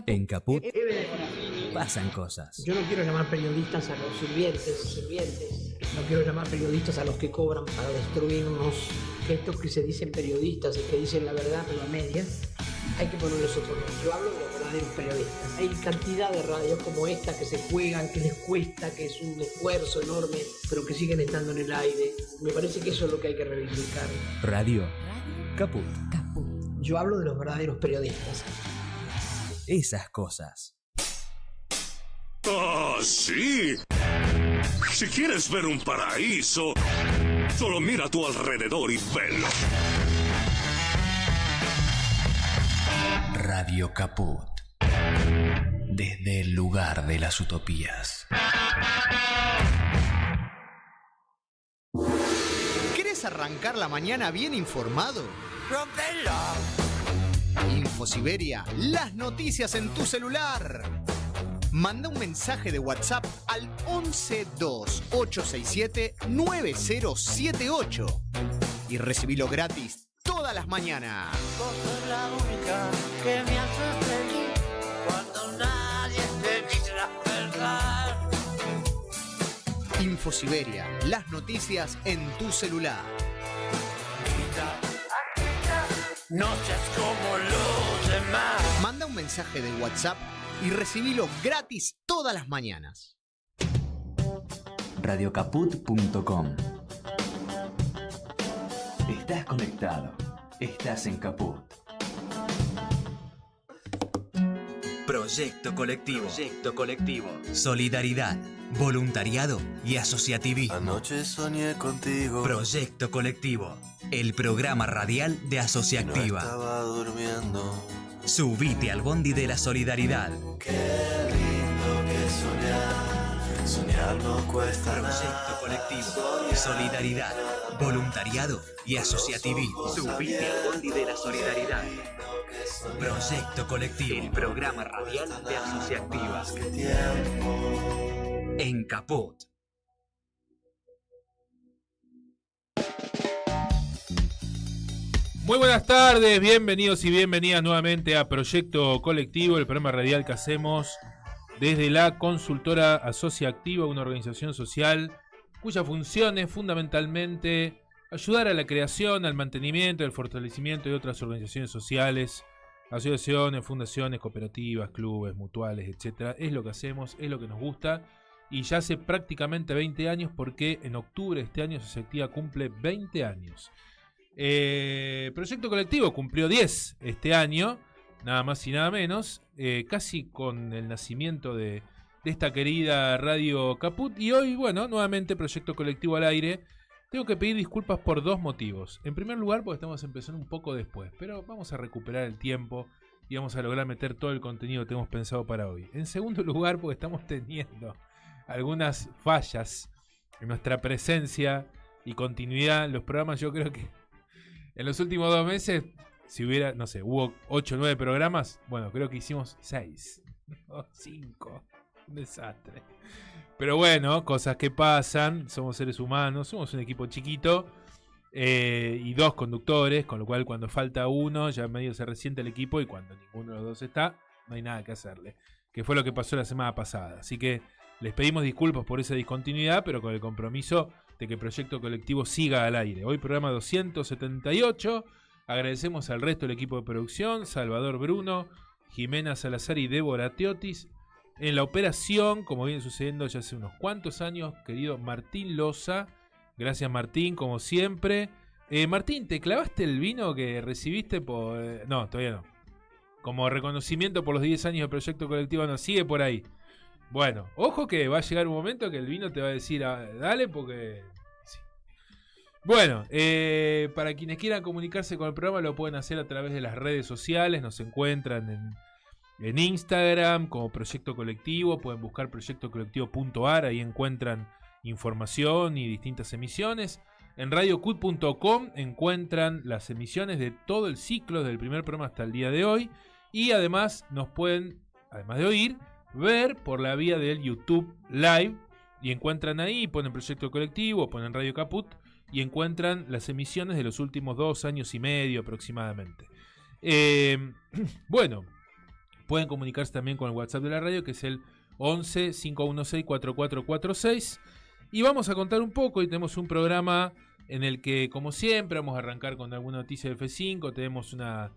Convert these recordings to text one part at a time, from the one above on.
En Caput pasan cosas. Yo no quiero llamar periodistas a los sirvientes. No quiero llamar periodistas a los que cobran para destruirnos. Que estos que se dicen periodistas y que dicen la verdad pero a medias, hay que ponerles otro nombre. Yo hablo de los verdaderos periodistas. Hay cantidad de radios como esta que se juegan, que les cuesta, que es un esfuerzo enorme, pero que siguen estando en el aire. Me parece que eso es lo que hay que reivindicar. Radio Caput. Yo hablo de los verdaderos periodistas. Esas cosas. ¡Ah, sí! Si quieres ver un paraíso, solo mira a tu alrededor y velo. Radio Caput. Desde el lugar de las utopías. ¿Querés arrancar la mañana bien informado? ¡Rompelo! InfoSiberia, las noticias en tu celular. Manda un mensaje de WhatsApp al 1128679078 y recibilo gratis todas las mañanas. Vos sos la única que me hace feliz cuando nadie te dice la verdad. InfoSiberia, las noticias en tu celular. No seas como los demás. Manda un mensaje de WhatsApp y recibilo gratis todas las mañanas. Radiocaput.com. Estás conectado. Estás en Caput. Proyecto colectivo. Solidaridad, voluntariado y asociativismo. Anoche soñé contigo. Proyecto colectivo. El programa radial de Asociactiva. No estaba durmiendo. Subite al bondi de la solidaridad. Qué lindo que soñar. Soñar no cuesta Proyecto nada. colectivo. Solidaridad, voluntariado y asociativismo. Subite al bondi de la solidaridad. Proyecto colectivo. El programa radial de Asociactiva. En Caput. Muy buenas tardes, bienvenidos y bienvenidas nuevamente a Proyecto Colectivo, el programa radial que hacemos desde la consultora Asociactiva, una organización social cuya función es fundamentalmente ayudar a la creación, al mantenimiento, al fortalecimiento de otras organizaciones sociales, asociaciones, fundaciones, cooperativas, clubes, mutuales, etc. Es lo que hacemos, es lo que nos gusta y ya hace prácticamente 20 años porque en octubre de este año Asociactiva cumple 20 años. Proyecto Colectivo cumplió 10 este año, nada más y nada menos, casi con el nacimiento de esta querida Radio Caput. Y hoy, bueno, nuevamente Proyecto Colectivo al aire. Tengo que pedir disculpas por dos motivos. En primer lugar, porque estamos empezando un poco después, pero vamos a recuperar el tiempo y vamos a lograr meter todo el contenido que tenemos pensado para hoy. En segundo lugar, porque estamos teniendo algunas fallas en nuestra presencia y continuidad en los programas. Yo creo que en los últimos 2 meses, si hubiera, no sé, hubo 8 o 9 programas, bueno, creo que hicimos 6 o 5. Un desastre. Pero bueno, cosas que pasan, somos seres humanos, somos un equipo chiquito y 2 conductores, con lo cual cuando falta uno ya medio se resiente el equipo y cuando ninguno de los 2 está, no hay nada que hacerle. Que fue lo que pasó la semana pasada. Así que les pedimos disculpas por esa discontinuidad, pero con el compromiso de que Proyecto Colectivo siga al aire. Hoy programa 278. Agradecemos al resto del equipo de producción, Salvador Bruno, Jimena Salazar y Débora Teotis. En la operación, como viene sucediendo ya hace unos cuantos años, querido Martín Loza. Gracias, Martín, como siempre. Martín, ¿te clavaste el vino que recibiste por...? No, todavía no. Como reconocimiento por los 10 años de Proyecto Colectivo, no sigue por ahí. Bueno, ojo que va a llegar un momento que el vino te va a decir, dale, porque... Sí. Bueno, para quienes quieran comunicarse con el programa lo pueden hacer a través de las redes sociales. Nos encuentran en Instagram como Proyecto Colectivo. Pueden buscar proyectocolectivo.ar, ahí encuentran información y distintas emisiones. En radiocut.com encuentran las emisiones de todo el ciclo, desde el primer programa hasta el día de hoy. Y además nos pueden, además de oír, ver por la vía del YouTube Live y encuentran ahí, ponen Proyecto Colectivo, ponen Radio Caput y encuentran las emisiones de los últimos 2 años y medio aproximadamente. Bueno, Pueden comunicarse también con el WhatsApp de la radio, que es el 11 516 4446. Y vamos a contar un poco, y tenemos un programa en el que, como siempre, vamos a arrancar con alguna noticia de F5. Tenemos una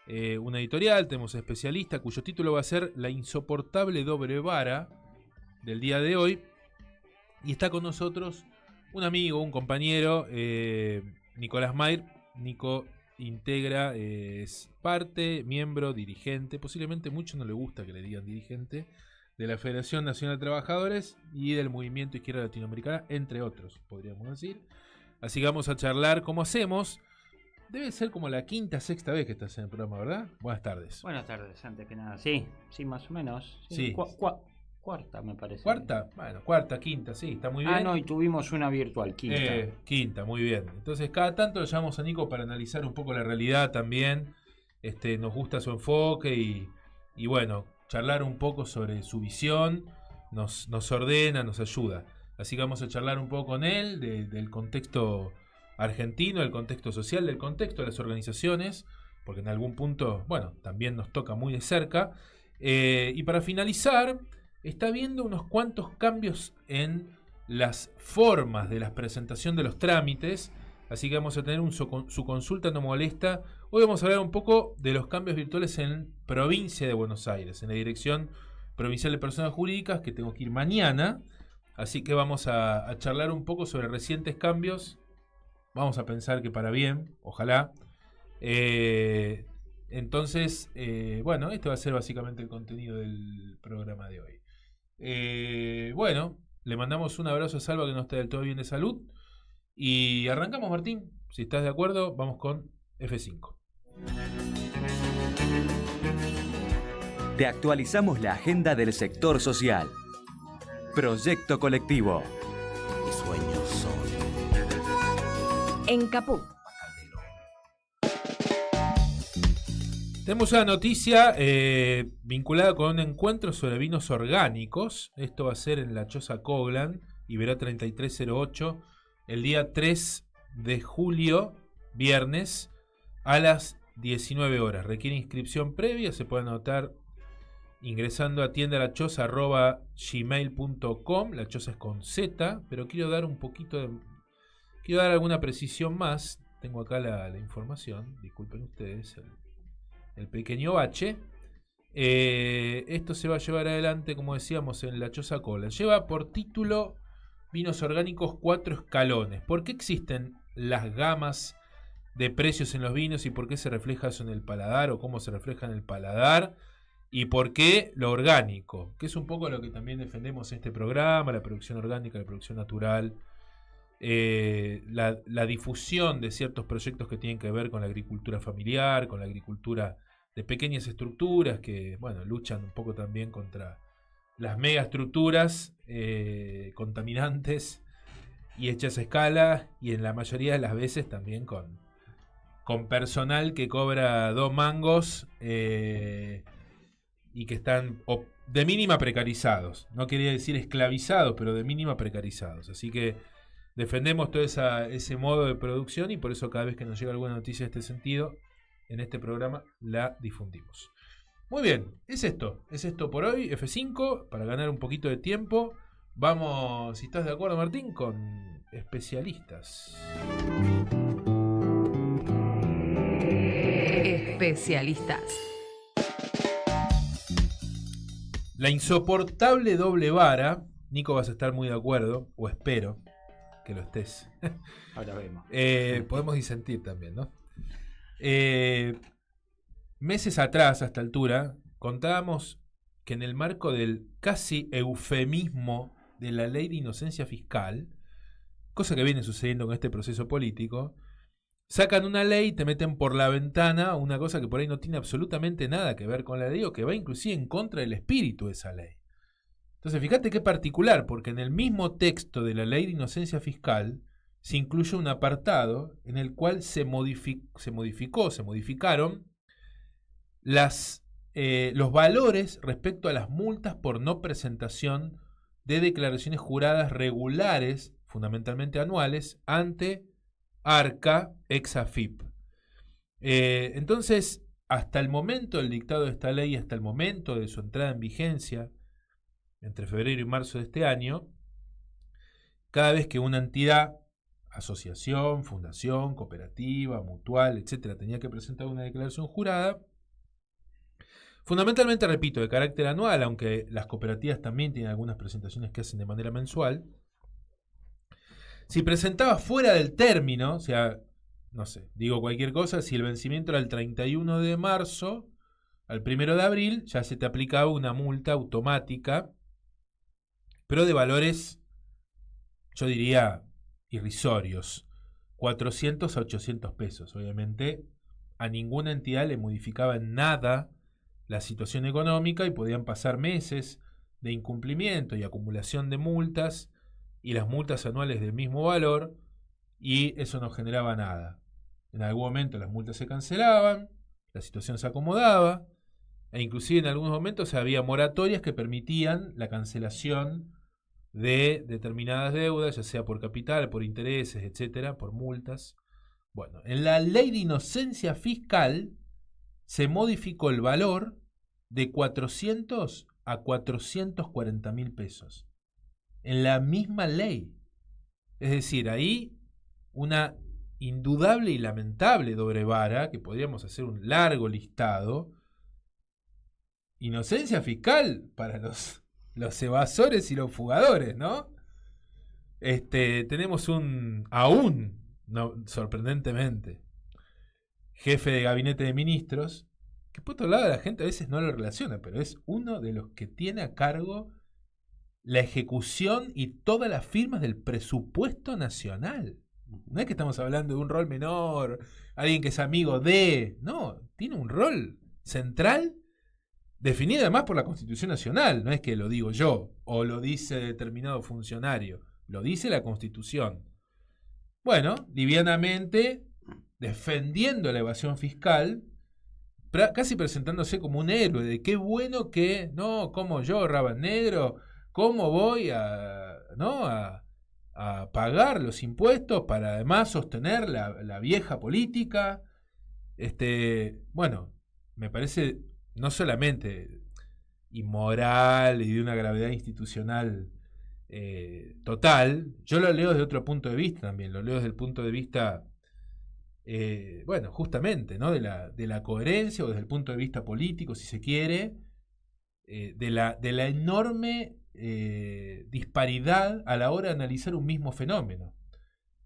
editorial, tenemos especialista, cuyo título va a ser La insoportable doble vara del día de hoy. Y está con nosotros un amigo, un compañero, Nicolás Mayer. Nico integra, es parte, miembro, dirigente, posiblemente mucho no le gusta que le digan dirigente, de la Federación Nacional de Trabajadores y del Movimiento Izquierda Latinoamericana, entre otros, podríamos decir. Así que vamos a charlar como hacemos. Debe ser como la quinta, sexta vez que estás en el programa, ¿verdad? Buenas tardes. Buenas tardes, antes que nada. Sí, más o menos. Sí. Cuarta, me parece. ¿Cuarta? Bueno, cuarta, quinta, sí, está muy bien. Ah, no, y tuvimos una virtual, quinta. Quinta, muy bien. Entonces, cada tanto le llamamos a Nico para analizar un poco la realidad también. Nos gusta su enfoque y bueno, charlar un poco sobre su visión. Nos ordena, nos ayuda. Así que vamos a charlar un poco con él del contexto argentino, del contexto social, del contexto de las organizaciones, porque en algún punto, bueno, también nos toca muy de cerca. Y para finalizar, está viendo unos cuantos cambios en las formas de la presentación de los trámites, así que vamos a tener su consulta no molesta. Hoy vamos a hablar un poco de los cambios virtuales en provincia de Buenos Aires, en la Dirección Provincial de Personas Jurídicas, que tengo que ir mañana, así que vamos a charlar un poco sobre recientes cambios. Vamos a pensar que para bien, ojalá. Entonces, bueno, esto va a ser básicamente el contenido del programa de hoy. Bueno, le mandamos un abrazo a Salva, que no está del todo bien de salud. Y arrancamos, Martín. Si estás de acuerdo, vamos con F5. Te actualizamos la agenda del sector social. Proyecto colectivo. Mis sueños son En Capú. Tenemos una noticia vinculada con un encuentro sobre vinos orgánicos. Esto va a ser en la Choza Coglan, Iberá 3308, el día 3 de julio, viernes, a las 19 horas. Requiere inscripción previa, se puede anotar ingresando a tiendalachoza@gmail.com. La Choza es con Z, pero quiero dar alguna precisión más. Tengo acá la información, disculpen ustedes el pequeño bache. Esto se va a llevar adelante, como decíamos, en la Choza Cola. Lleva por título Vinos Orgánicos 4 Escalones. ¿Por qué existen las gamas de precios en los vinos y por qué se refleja eso en el paladar o cómo se refleja en el paladar? ¿Y por qué lo orgánico? Que es un poco lo que también defendemos en este programa, la producción orgánica, la producción natural. La difusión de ciertos proyectos que tienen que ver con la agricultura familiar, con la agricultura de pequeñas estructuras que, bueno, luchan un poco también contra las megaestructuras contaminantes y hechas a escala, y en la mayoría de las veces también con personal que cobra 2 mangos y que están de mínima precarizados. No quería decir esclavizados, pero de mínima precarizados. Así que defendemos todo ese modo de producción y por eso cada vez que nos llega alguna noticia de este sentido, en este programa la difundimos. Muy bien, es esto por hoy, F5, para ganar un poquito de tiempo. Vamos, si estás de acuerdo, Martín, con especialistas. Especialistas. La insoportable doble vara. Nico, vas a estar muy de acuerdo, o espero que lo estés. Ahora vemos. Podemos disentir también, ¿no? Meses atrás, a esta altura, contábamos que en el marco del casi eufemismo de la ley de inocencia fiscal, cosa que viene sucediendo con este proceso político, sacan una ley y te meten por la ventana una cosa que por ahí no tiene absolutamente nada que ver con la ley o que va inclusive en contra del espíritu de esa ley. Entonces, fíjate qué particular, porque en el mismo texto de la ley de inocencia fiscal se incluye un apartado en el cual se modificaron los valores respecto a las multas por no presentación de declaraciones juradas regulares, fundamentalmente anuales, ante ARCA ex AFIP. Entonces, hasta el momento del dictado de esta ley, hasta el momento de su entrada en vigencia, entre febrero y marzo de este año, cada vez que una entidad, asociación, fundación, cooperativa, mutual, etcétera, tenía que presentar una declaración jurada, fundamentalmente, repito, de carácter anual, aunque las cooperativas también tienen algunas presentaciones que hacen de manera mensual, si presentaba fuera del término, o sea, no sé, digo cualquier cosa, si el vencimiento era el 31 de marzo, al 1 de abril, ya se te aplicaba una multa automática, pero de valores, yo diría, irrisorios, 400 a 800 pesos. Obviamente, a ninguna entidad le modificaba en nada la situación económica y podían pasar meses de incumplimiento y acumulación de multas y las multas anuales del mismo valor, y eso no generaba nada. En algún momento las multas se cancelaban, la situación se acomodaba, e inclusive en algunos momentos había moratorias que permitían la cancelación de determinadas deudas, ya sea por capital, por intereses, etcétera, por multas. Bueno, en la ley de inocencia fiscal se modificó el valor de 400 a 440.000 pesos. En la misma ley. Es decir, ahí una indudable y lamentable doble vara, que podríamos hacer un largo listado. Inocencia fiscal para los evasores y los fugadores, ¿no? Tenemos sorprendentemente, jefe de gabinete de ministros, que por otro lado la gente a veces no lo relaciona, pero es uno de los que tiene a cargo la ejecución y todas las firmas del presupuesto nacional. No es que estamos hablando de un rol menor, alguien que es amigo de... No, tiene un rol central definido además por la Constitución Nacional. No es que lo digo yo o lo dice determinado funcionario, lo dice la Constitución. Bueno, livianamente defendiendo la evasión fiscal, casi presentándose como un héroe, de qué bueno que, no, como yo, Raban Negro, cómo voy a pagar los impuestos para además sostener la vieja política. Bueno, me parece no solamente inmoral y de una gravedad institucional total, yo lo leo desde otro punto de vista también, lo leo desde el punto de vista, bueno, justamente, ¿no? de la coherencia, o desde el punto de vista político, si se quiere, de la enorme disparidad a la hora de analizar un mismo fenómeno.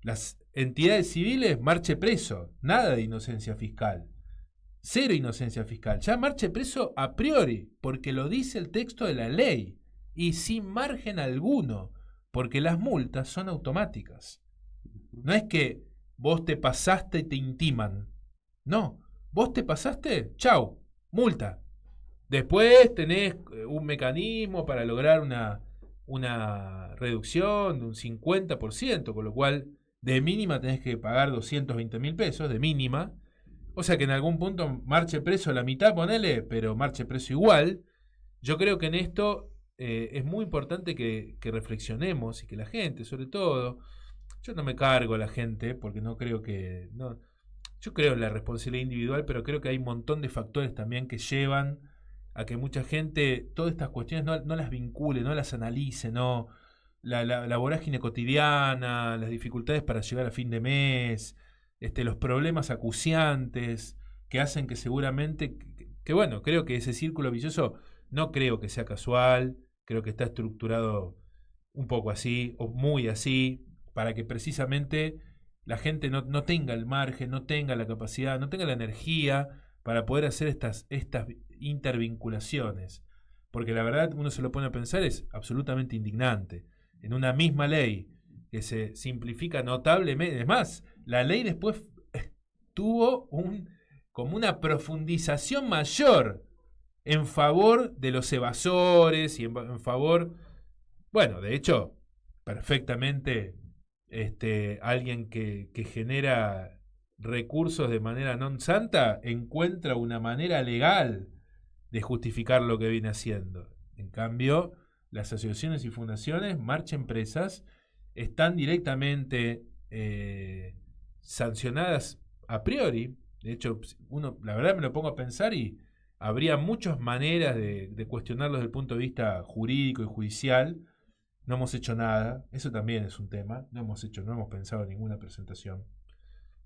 Las entidades civiles, marche preso, nada de inocencia fiscal, cero inocencia fiscal, ya marche preso a priori, porque lo dice el texto de la ley, y sin margen alguno, porque las multas son automáticas. No es que vos te pasaste y te intiman, no, vos te pasaste, chau, multa. Después tenés un mecanismo para lograr una reducción de un 50%, con lo cual de mínima tenés que pagar 220.000 pesos, de mínima. O sea que en algún punto marche preso la mitad, ponele, pero marche preso igual. Yo creo que en esto es muy importante que reflexionemos y que la gente, sobre todo, yo no me cargo a la gente porque no creo que... No, yo creo en la responsabilidad individual, pero creo que hay un montón de factores también que llevan a que mucha gente todas estas cuestiones no las vincule, no las analice, no la vorágine cotidiana, las dificultades para llegar a fin de mes, los problemas acuciantes que hacen que seguramente, que bueno, creo que ese círculo vicioso no creo que sea casual, creo que está estructurado un poco así, o muy así, para que precisamente la gente no tenga el margen, no tenga la capacidad, no tenga la energía para poder hacer estas intervinculaciones. Porque la verdad, uno se lo pone a pensar, es absolutamente indignante. En una misma ley que se simplifica notablemente, es más, la ley después tuvo como una profundización mayor en favor de los evasores y en favor, bueno, de hecho, perfectamente alguien que genera recursos de manera non santa encuentra una manera legal de justificar lo que viene haciendo. En cambio, las asociaciones y fundaciones, marcha empresas, están directamente sancionadas a priori, De hecho, la verdad me lo pongo a pensar y habría muchas maneras de cuestionarlo desde el punto de vista jurídico y judicial. No hemos hecho nada, eso también es un tema. No hemos pensado en ninguna presentación.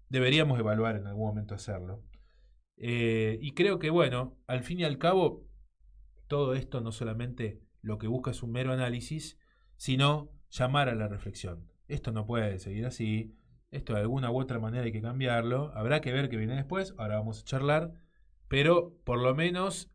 Deberíamos evaluar en algún momento hacerlo. Y creo que, bueno, al fin y al cabo, todo esto no solamente lo que busca es un mero análisis, sino llamar a la reflexión. Esto no puede seguir así, esto de alguna u otra manera hay que cambiarlo, habrá que ver qué viene después, ahora vamos a charlar, pero por lo menos,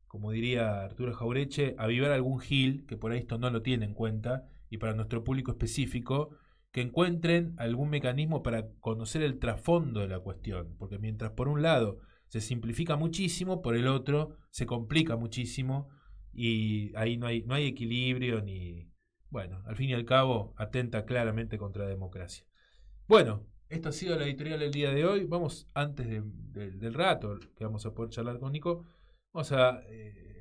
como diría Arturo Jaureche, avivar algún gil, que por ahí esto no lo tiene en cuenta, y para nuestro público específico, que encuentren algún mecanismo para conocer el trasfondo de la cuestión, porque mientras por un lado se simplifica muchísimo, por el otro se complica muchísimo, y ahí no hay equilibrio ni... Bueno, al fin y al cabo atenta claramente contra la democracia. Bueno, esto ha sido la editorial del día de hoy. Vamos, antes del rato que vamos a poder charlar con Nico, vamos a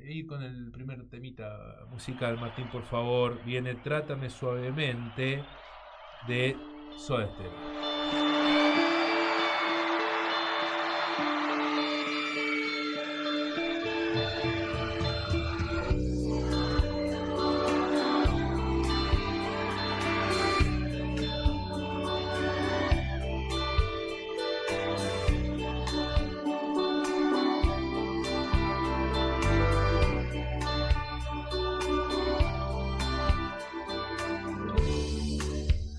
ir con el primer temita musical. Martín, por favor, viene Trátame Suavemente de Soda Stereo.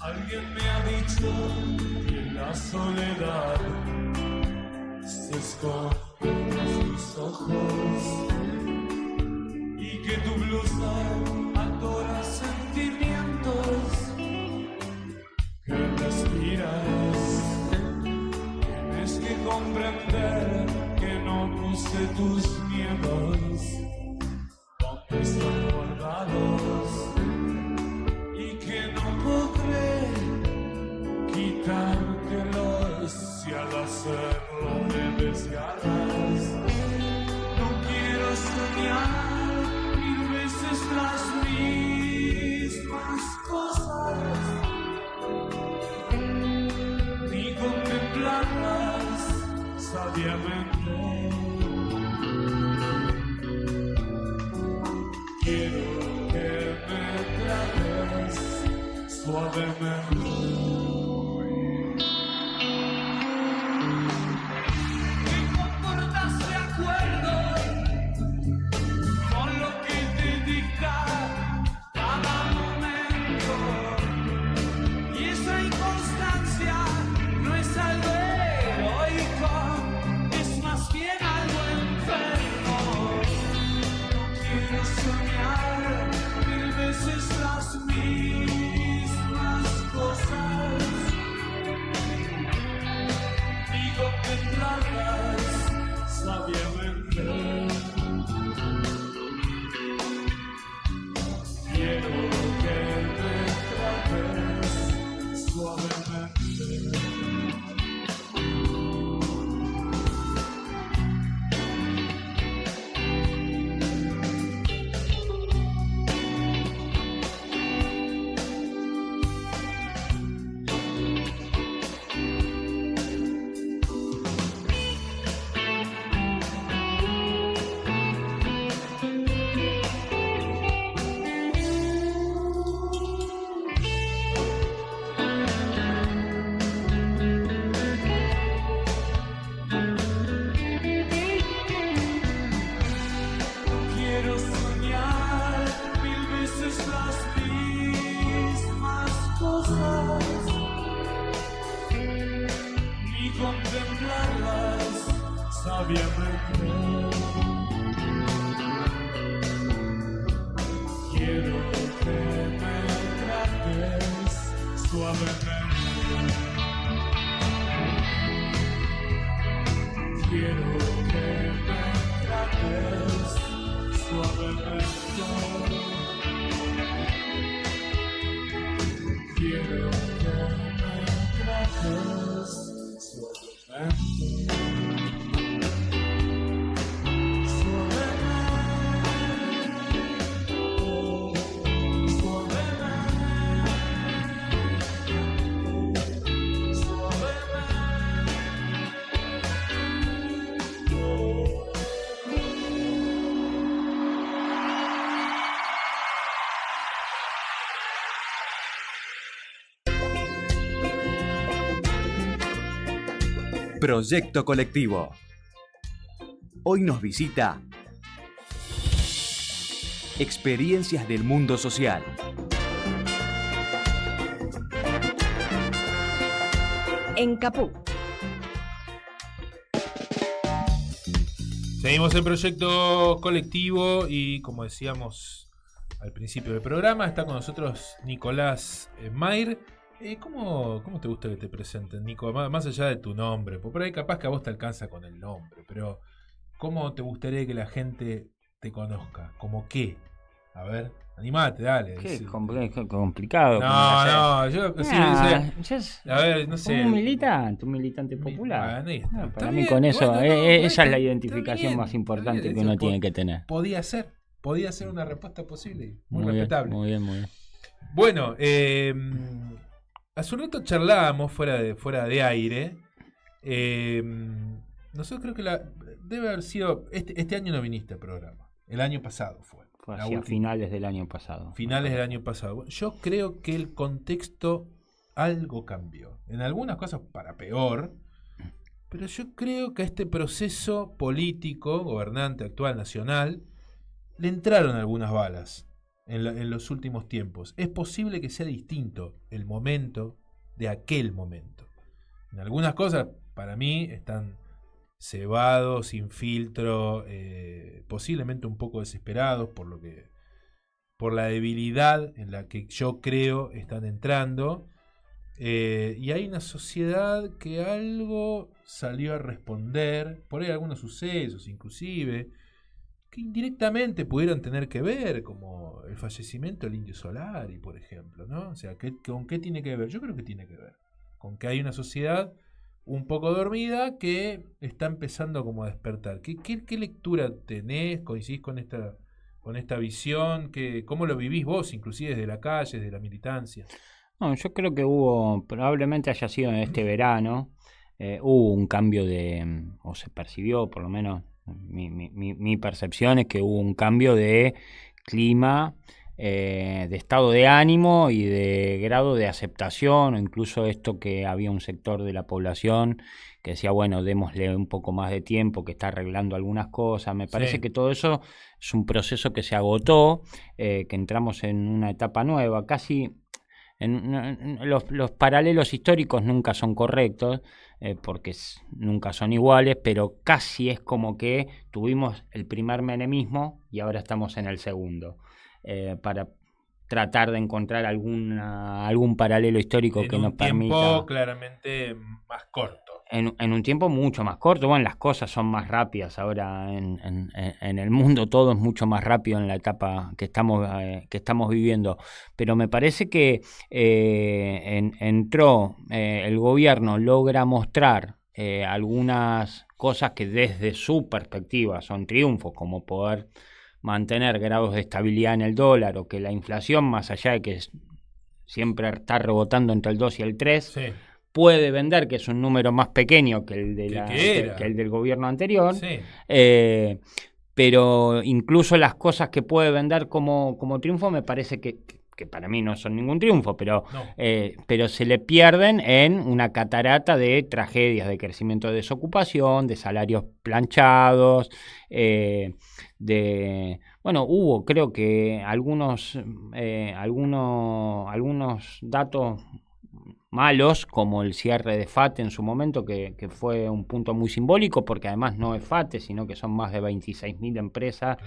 Alguien me ha dicho que la soledad se esconde tras tus ojos y que tu blusa atora sentimientos que respiras. Tienes que comprender que no puse tus miedos donde están guardados. Quitártelos y al hacerlo me desgarras. No quiero soñar 1000 veces las mismas cosas, ni contemplarlas sabiamente. Quiero que me trates suavemente. Proyecto Colectivo. Hoy nos visita Experiencias del Mundo Social. En Capú. Seguimos en Proyecto Colectivo y como decíamos al principio del programa, está con nosotros Nicolás Mair. ¿Cómo te gusta que te presenten, Nico? Más allá de tu nombre, por ahí capaz que a vos te alcanza con el nombre, pero ¿cómo te gustaría que la gente te conozca? ¿Cómo qué? A ver, animate, dale. Qué complicado. No, yo sí, a ver, no sé. Un militante popular. Para para mí con eso, esa es la identificación más importante que uno tiene que tener. Podía ser una respuesta posible, muy respetable. Muy bien. Bueno, hace un rato charlábamos fuera de aire. Nosotros creo que debe haber sido este año no viniste al programa. El año pasado fue hacia finales del año pasado. Bueno, yo creo que el contexto algo cambió. En algunas cosas para peor, pero yo creo que a este proceso político, gobernante actual nacional, le entraron algunas balas en los últimos tiempos. Es posible que sea distinto el momento de aquel momento. En algunas cosas, para mí, están cebados, sin filtro, posiblemente un poco desesperados por la debilidad en la que yo creo están entrando, y hay una sociedad que algo salió a responder, por ahí algunos sucesos inclusive, que indirectamente pudieron tener que ver, como el fallecimiento del Indio Solari, por ejemplo, ¿no? O sea, ¿con qué tiene que ver? Yo creo que tiene que ver con que hay una sociedad un poco dormida que está empezando como a despertar. ¿Qué lectura tenés? ¿Coincidís con esta visión? ¿Cómo lo vivís vos, inclusive desde la calle, desde la militancia? No, yo creo que probablemente haya sido en este verano, hubo un cambio o se percibió, por lo menos mi percepción es que hubo un cambio de clima, de estado de ánimo y de grado de aceptación, o incluso esto que había un sector de la población que decía, bueno, démosle un poco más de tiempo, que está arreglando algunas cosas. Me parece que todo eso es un proceso que se agotó, que entramos en una etapa nueva, casi los paralelos históricos nunca son correctos, porque nunca son iguales, pero casi es como que tuvimos el primer menemismo y ahora estamos en el segundo. Para tratar de encontrar algún paralelo histórico que nos permita. En un tiempo claramente más corto. En un tiempo mucho más corto. Bueno, las cosas son más rápidas ahora en el mundo, todo es mucho más rápido en la etapa que estamos viviendo. Pero me parece que entró el gobierno, logra mostrar algunas cosas que desde su perspectiva son triunfos, como poder mantener grados de estabilidad en el dólar, o que la inflación, más allá de que siempre está rebotando entre el 2 y el 3, puede vender, que es un número más pequeño que el del gobierno anterior, pero incluso las cosas que puede vender como triunfo me parece que para mí no son ningún triunfo, pero se le pierden en una catarata de tragedias, de crecimiento de desocupación, de salarios planchados, hubo creo que algunos datos malos, como el cierre de FATE en su momento, que fue un punto muy simbólico, porque además no es FATE, sino que son más de 26.000 empresas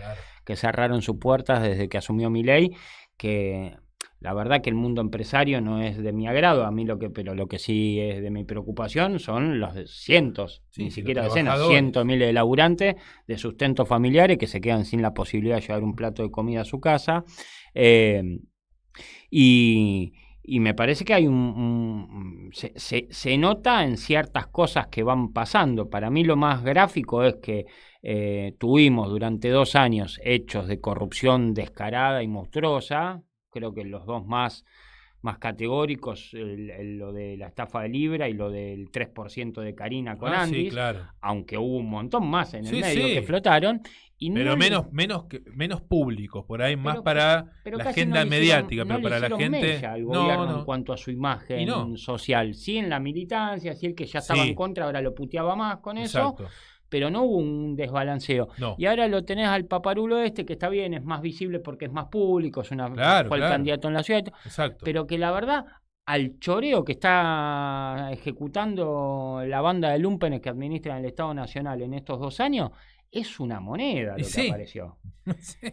que cerraron sus puertas desde que asumió Milei, que la verdad que el mundo empresario no es de mi agrado, a mí pero lo que sí es de mi preocupación son los cientos, ni siquiera decenas, cientos de miles de laburantes de sustento familiares que se quedan sin la posibilidad de llevar un plato de comida a su casa, y me parece que hay se nota en ciertas cosas que van pasando. Para mí lo más gráfico es que tuvimos durante 2 años hechos de corrupción descarada y monstruosa. Creo que los dos más categóricos, lo de la estafa de Libra y lo del 3% de Carina con Andis, aunque hubo un montón más en el medio que flotaron, Y pero no menos públicos, por ahí más pero para la casi agenda no le mediática, hicieron- pero no para le la hicieron gente mella al gobierno en cuanto a su Y imagen no. social. Sí, en la militancia, sí, el que ya estaba Sí. en contra ahora lo puteaba más con eso, Exacto. pero no hubo un desbalanceo. No. Y ahora lo tenés al paparulo este, que está bien, es más visible porque es más público, fue el Claro. candidato en la ciudad, Exacto. pero que la verdad, al choreo que está ejecutando la banda de lumpenes que administran el Estado Nacional en estos 2 años, es una moneda Y lo sí. que apareció. Sí.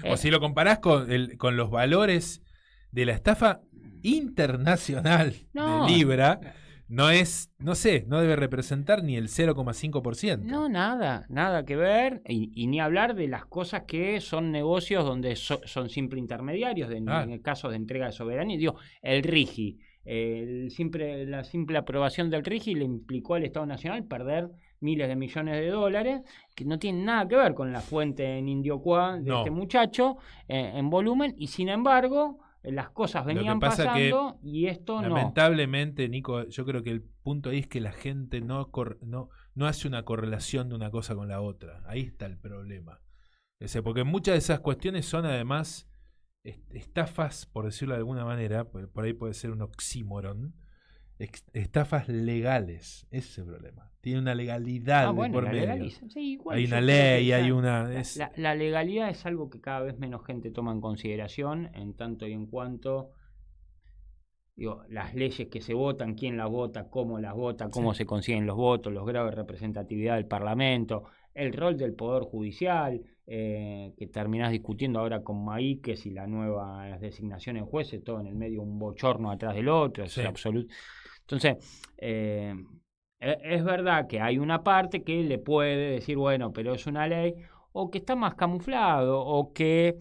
O si lo comparás con los valores de la estafa internacional No. de Libra, no debe representar ni el 0,5%. No, nada que ver, y ni hablar de las cosas que son negocios donde son simple intermediarios, en el caso de entrega de soberanía. Digo, el RIGI, la simple aprobación del RIGI le implicó al Estado Nacional perder miles de millones de dólares, que no tienen nada que ver con la fuente en Indiocuá de este muchacho en volumen, y sin embargo las cosas venían pasando y esto no. Lamentablemente, Nico, yo creo que el punto ahí es que la gente no hace una correlación de una cosa con la otra. Ahí está el problema. Porque muchas de esas cuestiones son además estafas, por decirlo de alguna manera, por ahí puede ser un oxímoron, estafas legales. Ese es el problema. Tiene una legalidad de por medio. Sí, igual hay yo una creo que ley, hay una... La legalidad es algo que cada vez menos gente toma en consideración, en tanto y en cuanto las leyes que se votan, quién las vota, cómo se consiguen los votos, los grados de representatividad del Parlamento, el rol del Poder Judicial, que terminás discutiendo ahora con Maíquez y las nuevas designaciones de jueces, todo en el medio un bochorno atrás del otro, es absoluto. Entonces, es verdad que hay una parte que le puede decir, bueno, pero es una ley, o que está más camuflado, o que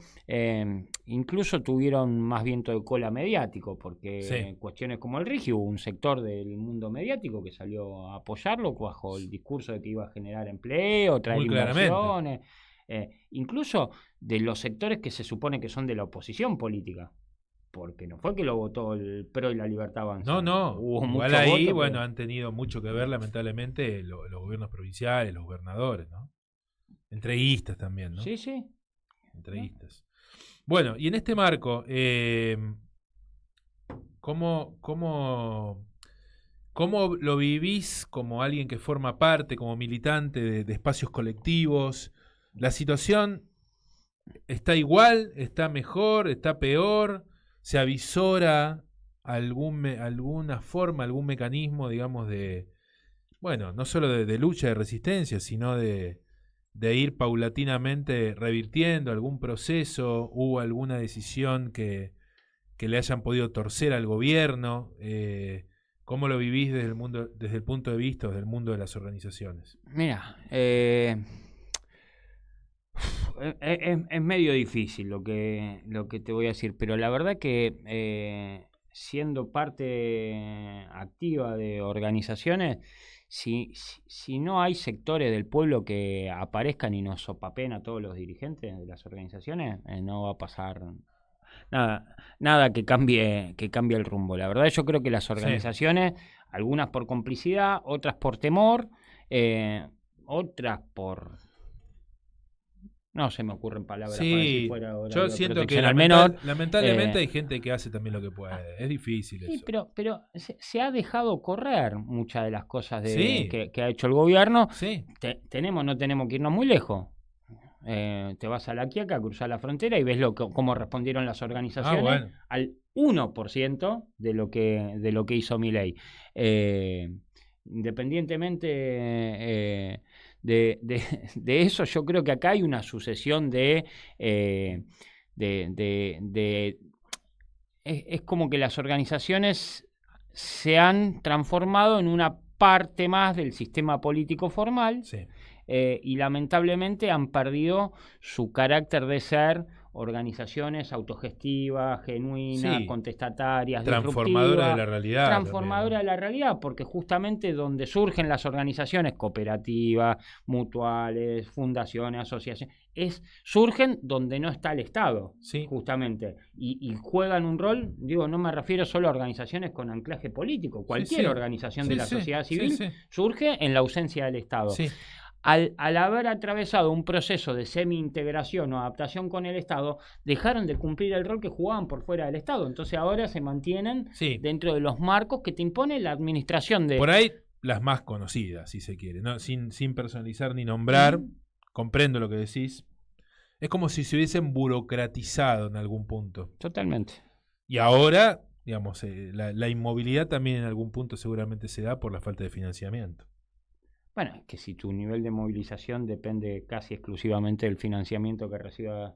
incluso tuvieron más viento de cola mediático, porque cuestiones como el RIGI, hubo un sector del mundo mediático que salió a apoyarlo bajo el discurso de que iba a generar empleo, traer inversiones, incluso de los sectores que se supone que son de la oposición política. Porque no fue que lo votó el PRO y la Libertad Avanza. No. Hubo Igual ahí, voto, pero han tenido mucho que ver, lamentablemente, los gobiernos provinciales, los gobernadores, ¿no? Entreguistas también, ¿no? Sí. Entreguistas. Bueno, y en este marco, ¿cómo lo vivís como alguien que forma parte, como militante de espacios colectivos? ¿La situación está igual? ¿Está mejor? ¿Está peor? ¿Se avisora alguna forma, algún mecanismo, digamos, no solo de lucha, de resistencia, sino de ir paulatinamente revirtiendo algún proceso? ¿Hubo alguna decisión que le hayan podido torcer al gobierno? ¿Cómo lo vivís desde el punto de vista del mundo de las organizaciones? Mira, es medio difícil lo que te voy a decir, pero la verdad que siendo parte activa de organizaciones, si no hay sectores del pueblo que aparezcan y nos sopapen a todos los dirigentes de las organizaciones, no va a pasar nada que cambie el rumbo. La verdad, yo creo que las organizaciones, algunas por complicidad, otras por temor, otras por... No se me ocurren palabras para decir fuera. Yo siento que lamentablemente hay gente que hace también lo que puede. Es difícil eso. Pero se ha dejado correr muchas de las cosas que ha hecho el gobierno. No tenemos que irnos muy lejos. Te vas a La Quiaca, cruzar la frontera y ves cómo respondieron las organizaciones al 1% de lo que hizo Milei. Independientemente de eso, yo creo que acá hay una sucesión es como que las organizaciones se han transformado en una parte más del sistema político formal y lamentablemente han perdido su carácter de ser organizaciones autogestivas, genuinas, contestatarias, transformadoras de la realidad. Transformadoras de la realidad, porque justamente donde surgen las organizaciones cooperativas, mutuales, fundaciones, asociaciones, surgen donde no está el Estado, justamente, y juegan un rol, no me refiero solo a organizaciones con anclaje político, cualquier organización de la sociedad civil surge en la ausencia del Estado. al haber atravesado un proceso de semi-integración o adaptación con el Estado, dejaron de cumplir el rol que jugaban por fuera del Estado. Entonces ahora se mantienen dentro de los marcos que te impone la administración de... Por ahí las más conocidas, si se quiere, ¿no? Sin personalizar ni nombrar, comprendo lo que decís. Es como si se hubiesen burocratizado en algún punto. Totalmente. Y ahora, digamos, la inmovilidad también en algún punto seguramente se da por la falta de financiamiento. Bueno, es que si tu nivel de movilización depende casi exclusivamente del financiamiento que reciba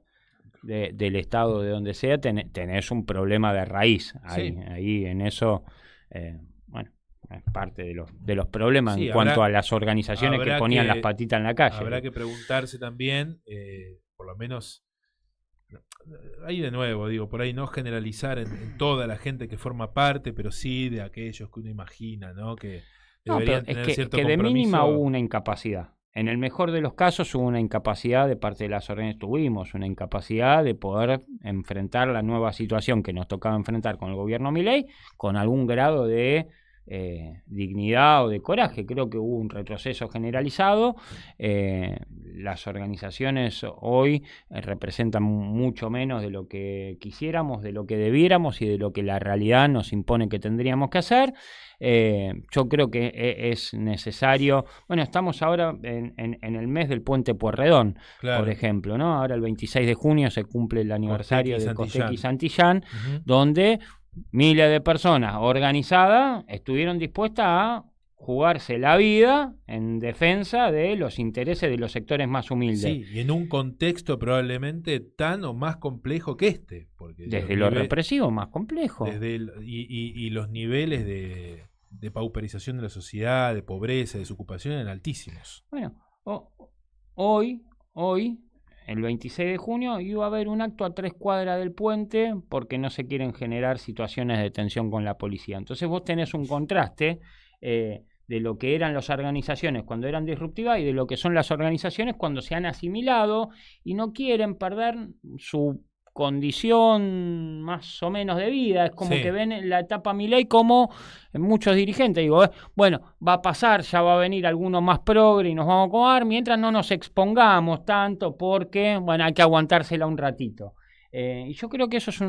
del Estado, de donde sea, tenés un problema de raíz. Ahí en eso, bueno, es parte de los problemas en cuanto a las organizaciones que ponían las patitas en la calle. Habrá que preguntarse también, por lo menos, ahí de nuevo, digo, por ahí no generalizar en toda la gente que forma parte, pero sí de aquellos que uno imagina, ¿no? Que deberían tener cierto compromiso. De mínima hubo una incapacidad. En el mejor de los casos hubo una incapacidad de parte de las organizaciones, tuvimos una incapacidad de poder enfrentar la nueva situación que nos tocaba enfrentar con el gobierno Milei con algún grado de dignidad o de coraje. Creo que hubo un retroceso generalizado. Las organizaciones hoy representan mucho menos de lo que quisiéramos, de lo que debiéramos y de lo que la realidad nos impone que tendríamos que hacer. Yo creo que es necesario. Bueno, estamos ahora en el mes del Puente Pueyrredón, por ejemplo, ¿no? Ahora el 26 de junio se cumple el aniversario de Costecchi y Santillán, donde miles de personas organizadas estuvieron dispuestas a jugarse la vida en defensa de los intereses de los sectores más humildes. Sí, y en un contexto probablemente tan o más complejo que este. Porque desde lo represivo más complejo. Y los niveles de pauperización de la sociedad, de pobreza, de desocupación eran altísimos. Bueno, hoy, el 26 de junio, iba a haber un acto a 3 cuadras del puente porque no se quieren generar situaciones de tensión con la policía. Entonces vos tenés un contraste de lo que eran las organizaciones cuando eran disruptivas y de lo que son las organizaciones cuando se han asimilado y no quieren perder su condición más o menos de vida. Es como que ven la etapa Milei como muchos dirigentes, digo, bueno, va a pasar, ya va a venir alguno más progre y nos vamos a acomodar mientras no nos expongamos tanto porque, bueno, hay que aguantársela un ratito. Y yo creo que eso es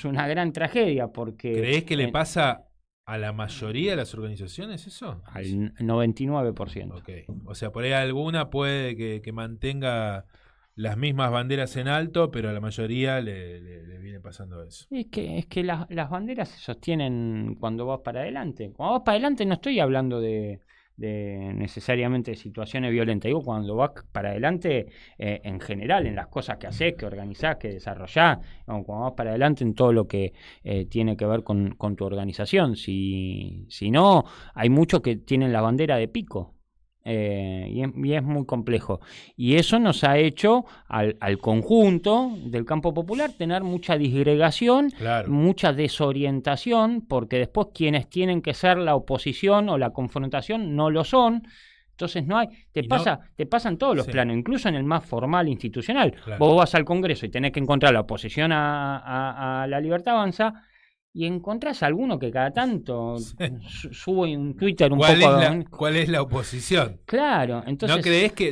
una gran tragedia porque... ¿Crees que le pasa a la mayoría de las organizaciones eso? Al 99%. Okay. O sea, por ahí alguna puede que mantenga las mismas banderas en alto, pero a la mayoría le viene pasando eso. Es que las banderas se sostienen cuando vas para adelante. Cuando vas para adelante no estoy hablando de necesariamente de situaciones violentas. Digo, cuando vas para adelante en general, en las cosas que haces, que organizás, que desarrollás, cuando vas para adelante en todo lo que tiene que ver con tu organización. Si no, hay muchos que tienen la bandera de pico. Y es muy complejo y eso nos ha hecho al conjunto del campo popular tener mucha disgregación, mucha desorientación, porque después quienes tienen que ser la oposición o la confrontación no lo son. Entonces no hay, te pasa en todos los planos, incluso en el más formal institucional. Vos vas al Congreso y tenés que encontrar la oposición a la Libertad Avanza y encontrás alguno que cada tanto sube un Twitter un poco... ¿Cuál es la oposición? Claro, entonces...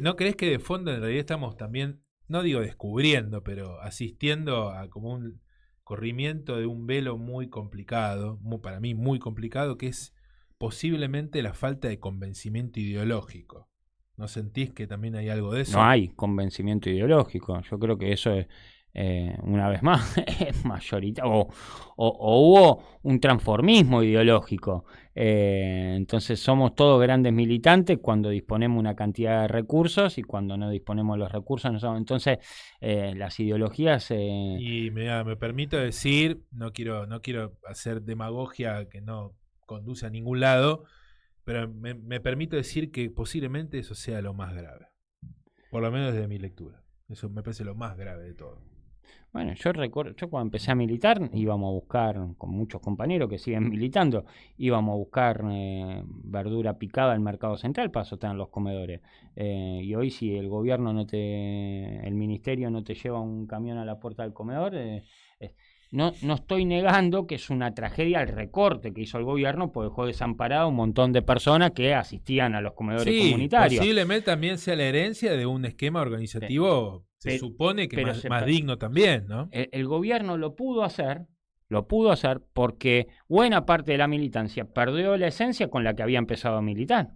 ¿No crees que de fondo en realidad estamos también, no digo descubriendo, pero asistiendo a como un corrimiento de un velo muy complicado, para mí muy complicado, que es posiblemente la falta de convencimiento ideológico? ¿No sentís que también hay algo de eso? No hay convencimiento ideológico. Yo creo que eso es... una vez más es mayoritario o hubo un transformismo ideológico, entonces somos todos grandes militantes cuando disponemos una cantidad de recursos y cuando no disponemos los recursos no somos. Entonces las ideologías y me permito decir, no quiero hacer demagogia que no conduce a ningún lado, pero me permito decir que posiblemente eso sea lo más grave, por lo menos desde mi lectura. Eso me parece lo más grave de todo. Bueno, yo recuerdo, cuando empecé a militar íbamos a buscar, con muchos compañeros que siguen militando, íbamos a buscar verdura picada al mercado central para sostener los comedores. Y hoy si el gobierno el ministerio no te lleva un camión a la puerta del comedor, No estoy negando que es una tragedia el recorte que hizo el gobierno, porque dejó desamparado a un montón de personas que asistían a los comedores comunitarios. Posiblemente también sea la herencia de un esquema organizativo, se supone que más digno también, ¿no? El gobierno lo pudo hacer porque buena parte de la militancia perdió la esencia con la que había empezado a militar.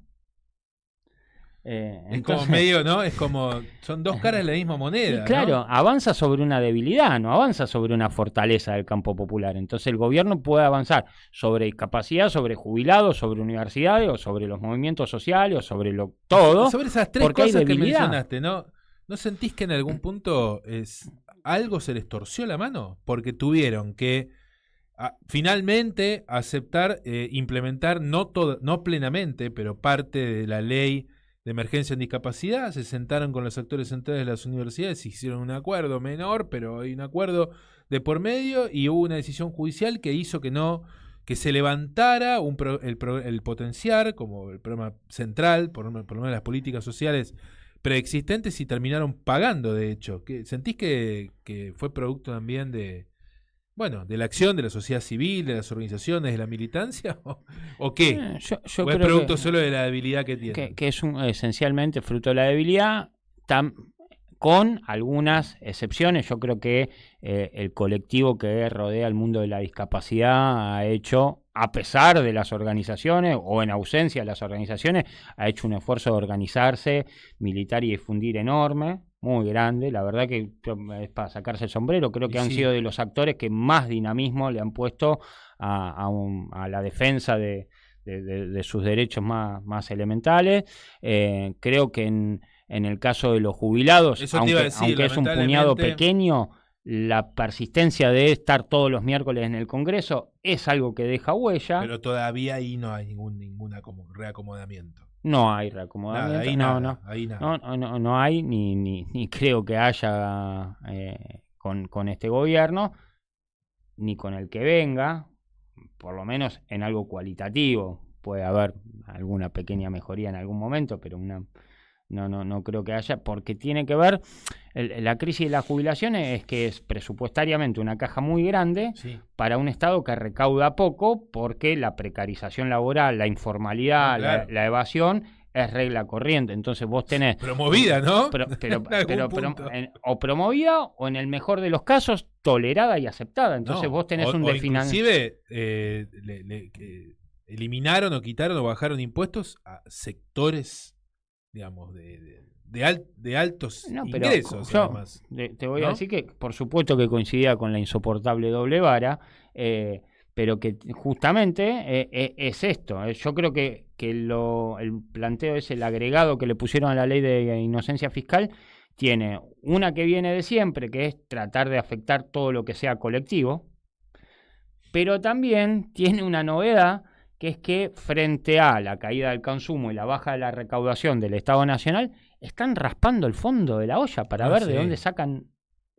Es como medio, ¿no? Es como, son dos caras de la misma moneda. Y claro, ¿no? avanza sobre una debilidad, no avanza sobre una fortaleza del campo popular. Entonces el gobierno puede avanzar sobre discapacidad, sobre jubilados, sobre universidades, o sobre los movimientos sociales, o sobre todo. Sobre esas tres cosas que mencionaste, ¿no? ¿No sentís que en algún punto algo se les torció la mano? Porque tuvieron que finalmente aceptar, implementar, no plenamente, pero parte de la ley de emergencia en discapacidad. Se sentaron con los actores centrales de las universidades, hicieron un acuerdo menor, pero hay un acuerdo de por medio, y hubo una decisión judicial que hizo que se levantara el potenciar como el programa central, por lo menos las políticas sociales preexistentes, y terminaron pagando, de hecho. ¿Sentís que fue producto también de la acción de la sociedad civil, de las organizaciones, de la militancia? ¿O qué? Yo ¿O es creo producto solo de la debilidad que tiene? Que es esencialmente fruto de la debilidad, con algunas excepciones. Yo creo que el colectivo que rodea al mundo de la discapacidad ha hecho, a pesar de las organizaciones o en ausencia de las organizaciones, ha hecho un esfuerzo de organizarse, militar y difundir enorme, muy grande. La verdad que es para sacarse el sombrero. Creo que han sido de los actores que más dinamismo le han puesto a la defensa de sus derechos más elementales. Creo que en el caso de los jubilados, aunque es un puñado pequeño, la persistencia de estar todos los miércoles en el Congreso es algo que deja huella. Pero todavía ahí no hay ningún reacomodamiento. No hay reacomodamiento. No hay, ni creo que haya con este gobierno, ni con el que venga, por lo menos en algo cualitativo. Puede haber alguna pequeña mejoría en algún momento, pero no creo que haya, porque tiene que ver, la crisis de las jubilaciones es que es presupuestariamente una caja muy grande para un Estado que recauda poco, porque la precarización laboral, la informalidad, la evasión es regla corriente. Entonces vos tenés... Promovida, ¿no? O promovida, o en el mejor de los casos, tolerada y aceptada. Entonces vos tenés un inclusive eliminaron o quitaron o bajaron impuestos a sectores, digamos, de altos ingresos. Además, te voy a decir que por supuesto que coincidía con la insoportable doble vara, pero que justamente es esto. Yo creo que el planteo es el agregado que le pusieron a la ley de inocencia fiscal. Tiene una que viene de siempre, que es tratar de afectar todo lo que sea colectivo, pero también tiene una novedad, que es que frente a la caída del consumo y la baja de la recaudación del Estado Nacional, están raspando el fondo de la olla para ver de dónde sacan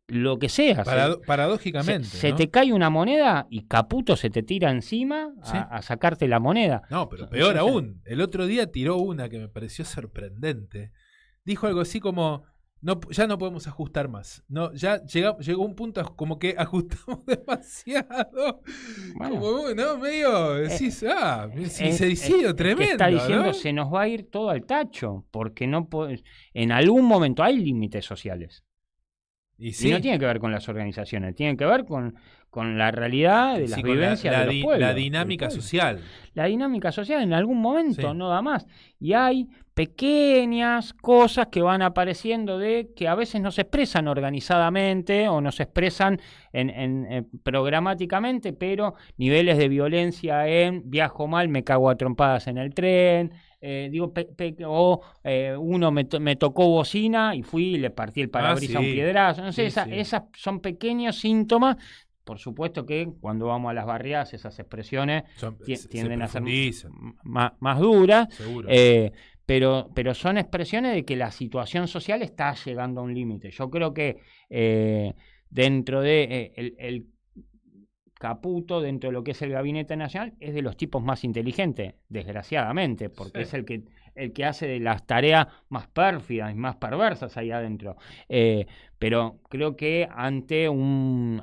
lo que sea. Paradójicamente. Se te cae una moneda y Caputo se te tira encima a sacarte la moneda. No, pero peor aún. El otro día tiró una que me pareció sorprendente. Dijo algo así como... ya no podemos ajustar más. No, ya llegó un punto como que ajustamos demasiado. Bueno, como, ¿no? Medio decís, tremendo. Que está diciendo, ¿no? Se nos va a ir todo al tacho, porque en algún momento hay límites sociales. Y no tiene que ver con las organizaciones, tiene que ver con la realidad de las vivencias de los pueblos. La dinámica social. La dinámica social en algún momento no da más. Y hay pequeñas cosas que van apareciendo que a veces no se expresan organizadamente o no se expresan programáticamente, pero niveles de violencia viajo mal, me cago a trompadas en el tren, uno me tocó bocina y fui y le partí el parabrisas a un piedrazo. No sé, esas son pequeños síntomas. Por supuesto que cuando vamos a las barriadas esas expresiones tienden a ser más duras, pero son expresiones de que la situación social está llegando a un límite. Yo creo que dentro de el Caputo, dentro de lo que es el Gabinete Nacional, es de los tipos más inteligentes, desgraciadamente, porque es el el que hace de las tareas más pérfidas y más perversas ahí adentro. Pero creo que ante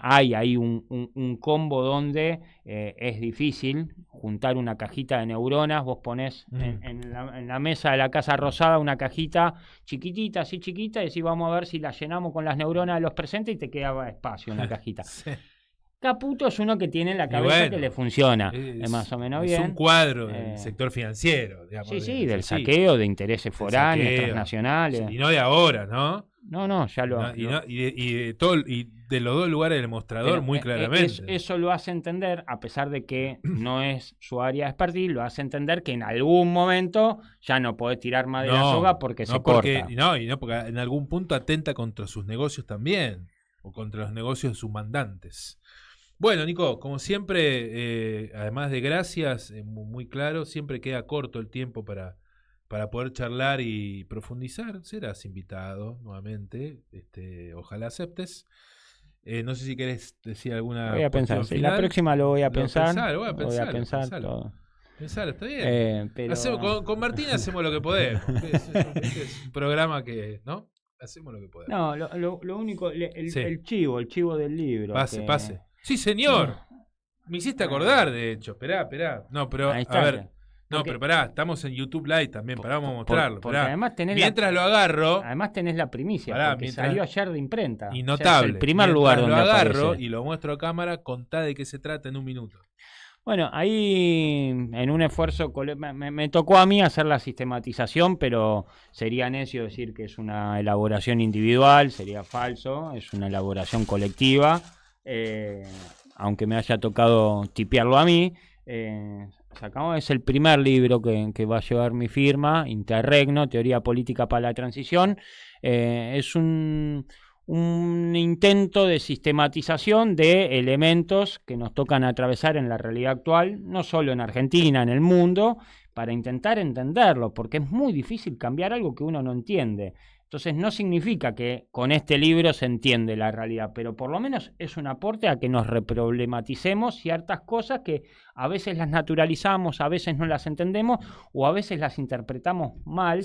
hay ahí un combo donde es difícil juntar una cajita de neuronas. Vos ponés en la mesa de la Casa Rosada una cajita chiquitita, así chiquita, y decís, vamos a ver si la llenamos con las neuronas de los presentes, y te quedaba espacio en la cajita. Sí. Caputo es uno que tiene en la cabeza que le funciona, es más o menos bien. Es un cuadro del sector financiero, digamos. Sí, del saqueo, de intereses foráneos, transnacionales. Y no de ahora, ¿no? No, ya lo... Y de los dos lugares del mostrador, muy claramente. Eso lo hace entender, a pesar de que no es su área de expertise, lo hace entender que en algún momento ya no podés tirar más de la soga porque se corta. Porque en algún punto atenta contra sus negocios también, o contra los negocios de sus mandantes. Bueno, Nico, como siempre, además de gracias, muy claro, siempre queda corto el tiempo para poder charlar y profundizar. Serás invitado nuevamente, ojalá aceptes. No sé si querés decir alguna voy a pensar, final. La próxima lo voy a pensar. Voy a pensar todo. Pensar, está bien. Pero... con Martín hacemos lo que podemos. Es un programa que, ¿no? Hacemos lo que podemos. No, lo único, el chivo del libro. Pase. Sí, señor. Me hiciste acordar, de hecho. Esperá. No, pero ahí está, a ver. Pero pará, estamos en YouTube Live también, vamos a mostrarlo. Porque además tenés mientras lo agarro. Además tenés la primicia, porque salió ayer de imprenta. Y notable. Es el primer lugar donde lo agarro aparece. Y lo muestro a cámara, contá de qué se trata en un minuto. Bueno, ahí en un esfuerzo me tocó a mí hacer la sistematización, pero sería necio decir que es una elaboración individual, sería falso, es una elaboración colectiva. Aunque me haya tocado tipearlo a mí, es el primer libro que va a llevar mi firma, Interregno, Teoría Política para la Transición. Es un intento de sistematización de elementos que nos tocan atravesar en la realidad actual, no solo en Argentina, en el mundo, para intentar entenderlo, porque es muy difícil cambiar algo que uno no entiende. Entonces no significa que con este libro se entiende la realidad, pero por lo menos es un aporte a que nos reproblematicemos ciertas cosas que a veces las naturalizamos, a veces no las entendemos o a veces las interpretamos mal,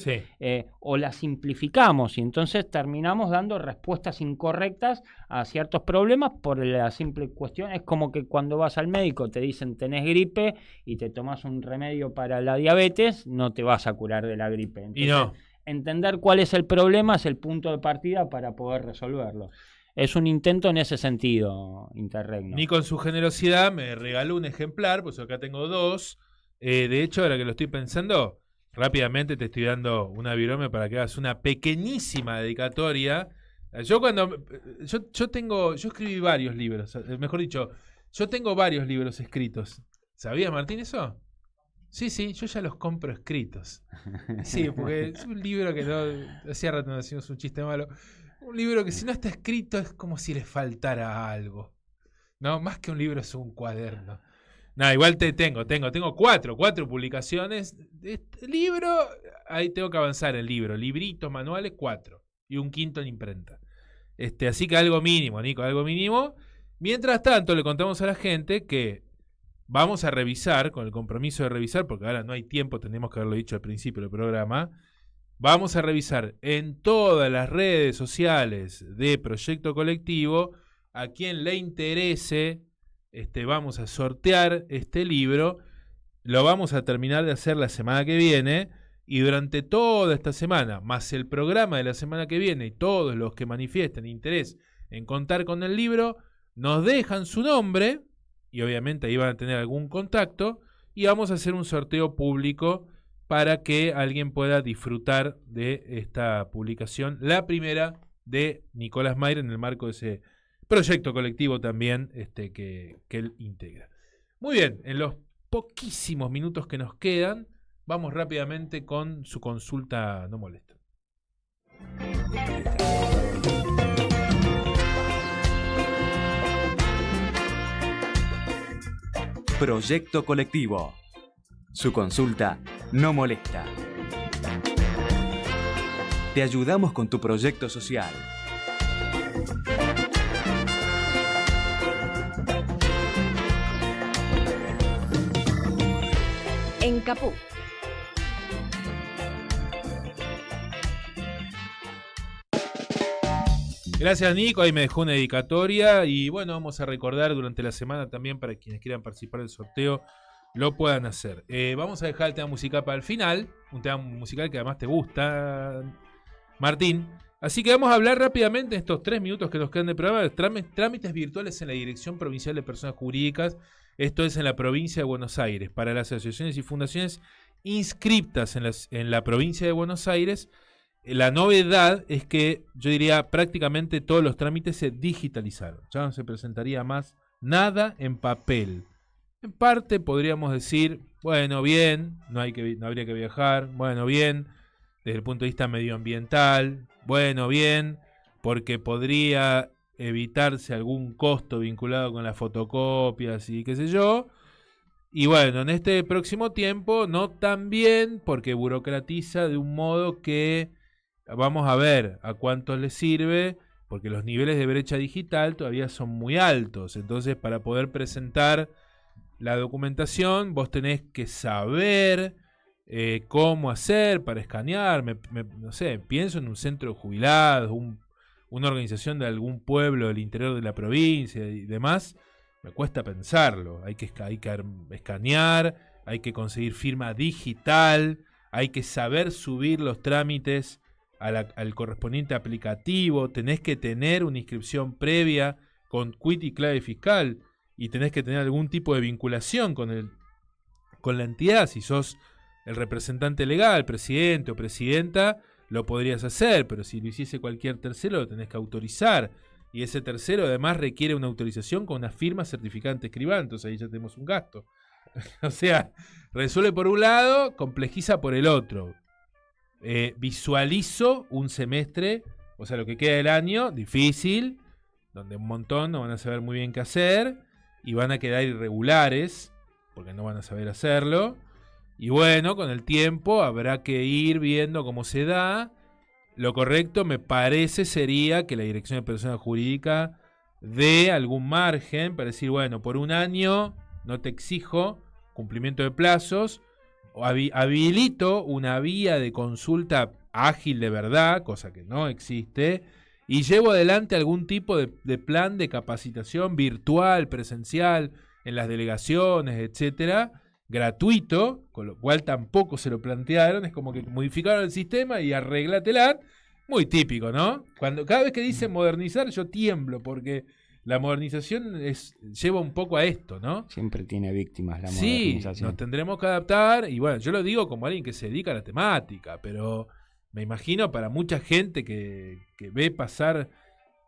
o las simplificamos, y entonces terminamos dando respuestas incorrectas a ciertos problemas por la simple cuestión. Es como que cuando vas al médico te dicen tenés gripe y te tomas un remedio para la diabetes, no te vas a curar de la gripe. Entonces, y no. Entender cuál es el problema es el punto de partida para poder resolverlo. Es un intento en ese sentido, Interregno. Nico, en su generosidad, me regaló un ejemplar, pues acá tengo 2. De hecho, ahora que lo estoy pensando, rápidamente te estoy dando una virome para que hagas una pequeñísima dedicatoria. Yo escribí varios libros, mejor dicho, yo tengo varios libros escritos. ¿Sabías, Martín, eso? Sí, yo ya los compro escritos. Sí, porque es un libro que no... Hacía rato no hacíamos un chiste malo. Un libro que si no está escrito es como si le faltara algo. No, más que un libro es un cuaderno. No, igual tengo cuatro publicaciones. Este libro, ahí tengo que avanzar el libro. Libritos, manuales, 4. Y un quinto en imprenta. Así que algo mínimo, Nico, algo mínimo. Mientras tanto, le contamos a la gente que vamos a revisar, con el compromiso de revisar, porque ahora no hay tiempo, tenemos que haberlo dicho al principio del programa, vamos a revisar en todas las redes sociales de Proyecto Colectivo, a quien le interese, vamos a sortear este libro, lo vamos a terminar de hacer la semana que viene, y durante toda esta semana, más el programa de la semana que viene, y todos los que manifiesten interés en contar con el libro, nos dejan su nombre, y obviamente ahí van a tener algún contacto, y vamos a hacer un sorteo público para que alguien pueda disfrutar de esta publicación, la primera de Nicolás Mayr en el marco de ese proyecto colectivo también que él integra. Muy bien, en los poquísimos minutos que nos quedan, vamos rápidamente con su consulta no molesta. Proyecto Colectivo. Su consulta no molesta. Te ayudamos con tu proyecto social. En Capú. Gracias, Nico. Ahí me dejó una dedicatoria. Y bueno, vamos a recordar durante la semana también para quienes quieran participar del sorteo lo puedan hacer. Vamos a dejar el tema musical para el final. Un tema musical que además te gusta, Martín. Así que vamos a hablar rápidamente en estos 3 minutos que nos quedan de programa de trámites virtuales en la Dirección Provincial de Personas Jurídicas. Esto es en la provincia de Buenos Aires. Para las asociaciones y fundaciones inscriptas en la provincia de Buenos Aires, la novedad es que yo diría prácticamente todos los trámites se digitalizaron. Ya no se presentaría más nada en papel. En parte podríamos decir, bueno, bien, no habría que viajar, bueno, bien, desde el punto de vista medioambiental, bueno, bien, porque podría evitarse algún costo vinculado con las fotocopias y qué sé yo. Y bueno, en este próximo tiempo no tan bien, porque burocratiza de un modo que vamos a ver a cuántos les sirve, porque los niveles de brecha digital todavía son muy altos. Entonces, para poder presentar la documentación, vos tenés que saber cómo hacer para escanear. No sé, pienso en un centro de jubilados, una organización de algún pueblo del interior de la provincia y demás. Me cuesta pensarlo. Hay que escanear, hay que conseguir firma digital, hay que saber subir los trámites al correspondiente aplicativo, tenés que tener una inscripción previa con quit y clave fiscal y tenés que tener algún tipo de vinculación con la entidad. Si sos el representante legal, presidente o presidenta, lo podrías hacer, pero si lo hiciese cualquier tercero lo tenés que autorizar, y ese tercero además requiere una autorización con una firma certificada ante escribano. Entonces ahí ya tenemos un gasto. O sea, resuelve por un lado, complejiza por el otro. Visualizo un semestre, o sea, lo que queda del año, difícil, donde un montón no van a saber muy bien qué hacer y van a quedar irregulares porque no van a saber hacerlo. Y bueno, con el tiempo habrá que ir viendo cómo se da. Lo correcto me parece sería que la Dirección de Personas Jurídicas dé algún margen para decir, bueno, por un año no te exijo cumplimiento de plazos, habilito una vía de consulta ágil de verdad, cosa que no existe, y llevo adelante algún tipo de plan de capacitación virtual, presencial, en las delegaciones, etcétera, gratuito, con lo cual tampoco se lo plantearon. Es como que modificaron el sistema y arreglatela. Muy típico, ¿no? Cada vez que dicen modernizar yo tiemblo, porque la modernización lleva un poco a esto, ¿no? Siempre tiene víctimas la modernización. Sí, nos tendremos que adaptar. Y bueno, yo lo digo como alguien que se dedica a la temática, pero me imagino para mucha gente que ve pasar,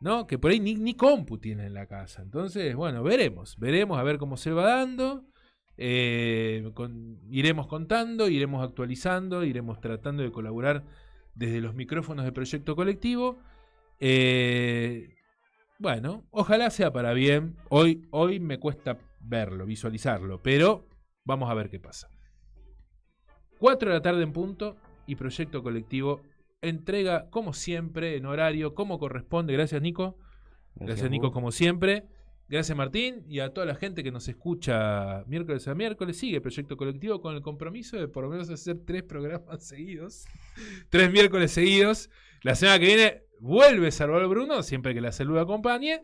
¿no? Que por ahí ni compu tiene en la casa. Entonces, bueno, veremos a ver cómo se va dando. Iremos contando, iremos actualizando, iremos tratando de colaborar desde los micrófonos de Proyecto Colectivo. Bueno, ojalá sea para bien. Hoy me cuesta verlo, visualizarlo, pero vamos a ver qué pasa. 4 de la tarde en punto y Proyecto Colectivo entrega como siempre en horario, como corresponde. Gracias, Nico. Gracias Nico, como siempre. Gracias, Martín, y a toda la gente que nos escucha miércoles a miércoles. Sigue Proyecto Colectivo con el compromiso de por lo menos hacer 3 programas seguidos. 3 miércoles seguidos. La semana que viene vuelve Salvador Bruno, siempre que la salud acompañe.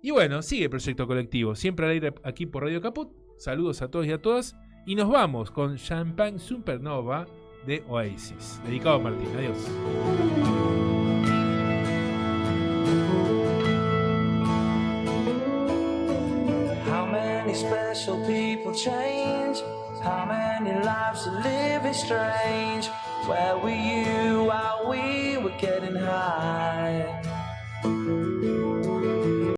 Y bueno, sigue Proyecto Colectivo, siempre al aire aquí por Radio Caput. Saludos a todos y a todas. Y nos vamos con Champagne Supernova de Oasis. Dedicado a Martín. Adiós. Special people change. How many lives are living strange? Where were you while we were getting high?